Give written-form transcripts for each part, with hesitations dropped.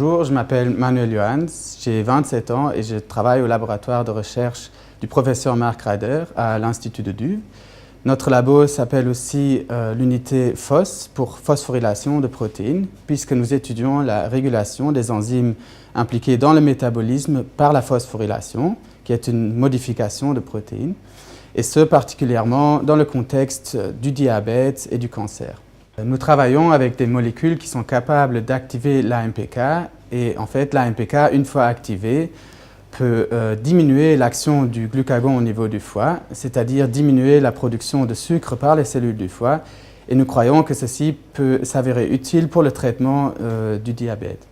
Bonjour, je m'appelle Manuel Johans, j'ai 27 ans et je travaille au laboratoire de recherche du professeur Mark Ryder à l'Institut de Duve. Notre labo s'appelle aussi l'unité PHOS pour phosphorylation de protéines, puisque nous étudions la régulation des enzymes impliquées dans le métabolisme par la phosphorylation, qui est une modification de protéines, et ce particulièrement dans le contexte du diabète et du cancer. Nous travaillons avec des molécules qui sont capables d'activer l'AMPK et en fait l'AMPK, une fois activée, peut diminuer l'action du glucagon au niveau du foie, c'est-à-dire diminuer la production de sucre par les cellules du foie, et nous croyons que ceci peut s'avérer utile pour le traitement du diabète.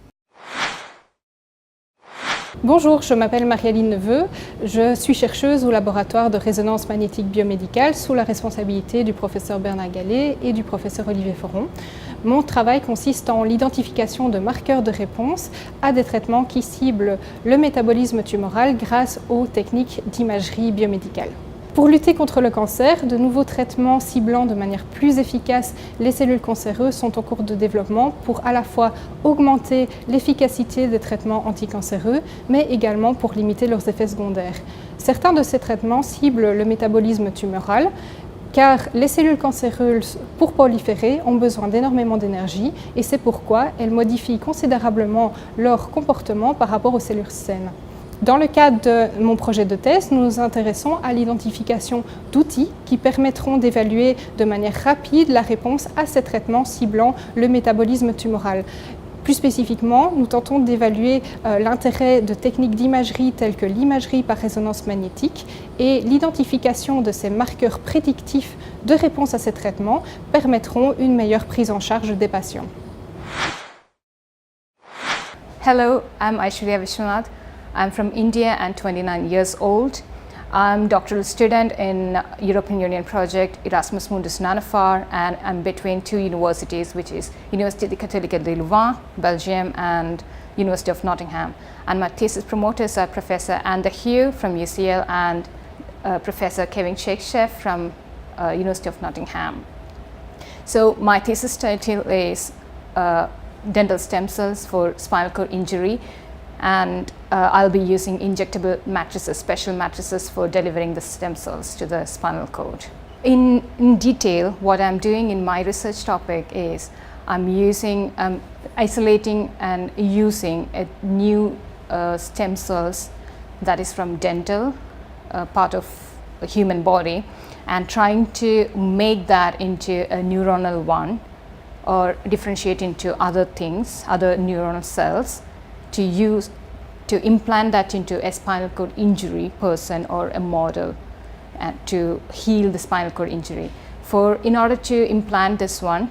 Bonjour, je m'appelle Marie-Aline Neveu, je suis chercheuse au laboratoire de résonance magnétique biomédicale sous la responsabilité du professeur Bernard Gallet et du professeur Olivier Foron. Mon travail consiste en l'identification de marqueurs de réponse à des traitements qui ciblent le métabolisme tumoral grâce aux techniques d'imagerie biomédicale. Pour lutter contre le cancer, de nouveaux traitements ciblant de manière plus efficace les cellules cancéreuses sont en cours de développement pour à la fois augmenter l'efficacité des traitements anticancéreux, mais également pour limiter leurs effets secondaires. Certains de ces traitements ciblent le métabolisme tumoral, car les cellules cancéreuses, pour proliférer, ont besoin d'énormément d'énergie et c'est pourquoi elles modifient considérablement leur comportement par rapport aux cellules saines. Dans le cadre de mon projet de thèse, nous nous intéressons à l'identification d'outils qui permettront d'évaluer de manière rapide la réponse à ces traitements ciblant le métabolisme tumoral. Plus spécifiquement, nous tentons d'évaluer l'intérêt de techniques d'imagerie telles que l'imagerie par résonance magnétique et l'identification de ces marqueurs prédictifs de réponse à ces traitements permettront une meilleure prise en charge des patients. Hello, I'm Aishwarya Vishwanath. I'm from India and 29 years old. I'm a doctoral student in European Union project Erasmus Mundus Nanopar, and I'm between two universities, which is Université Catholique de Louvain, Belgium, and University of Nottingham. And my thesis promoters are Professor Anne Hugh from UCL and Professor Kevin Shakesheff from University of Nottingham. So my thesis title is Dental Stem Cells for Spinal Cord Injury, and I'll be using injectable matrices, special matrices for delivering the stem cells to the spinal cord. In detail, what I'm doing in my research topic is I'm isolating and using a new stem cells that is from dental, part of the human body, and trying to make that into a neuronal one or differentiate into other things, other neuronal cells, to implant that into a spinal cord injury person or a model to heal the spinal cord injury. In order to implant this one,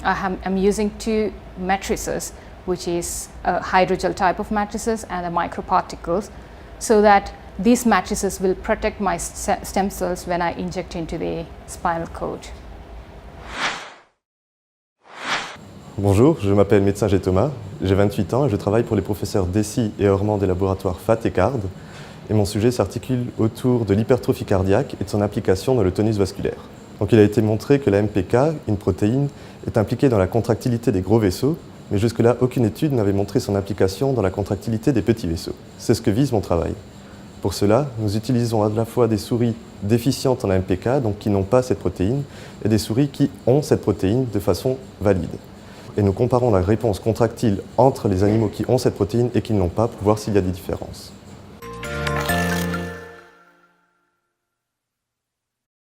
I'm using two matrices, which is a hydrogel type of matrices and a microparticles, so that these matrices will protect my stem cells when I inject into the spinal cord. Bonjour, je m'appelle médecin G. Thomas, j'ai 28 ans et je travaille pour les professeurs Dessy et Ormand des laboratoires FAT et CARD. Et mon sujet s'articule autour de l'hypertrophie cardiaque et de son implication dans le tonus vasculaire. Donc il a été montré que la MPK, une protéine, est impliquée dans la contractilité des gros vaisseaux, mais jusque-là, aucune étude n'avait montré son implication dans la contractilité des petits vaisseaux. C'est ce que vise mon travail. Pour cela, nous utilisons à la fois des souris déficientes en MPK, donc qui n'ont pas cette protéine, et des souris qui ont cette protéine de façon valide. Et nous comparons la réponse contractile entre les animaux qui ont cette protéine et qui ne l'ont pas pour voir s'il y a des différences.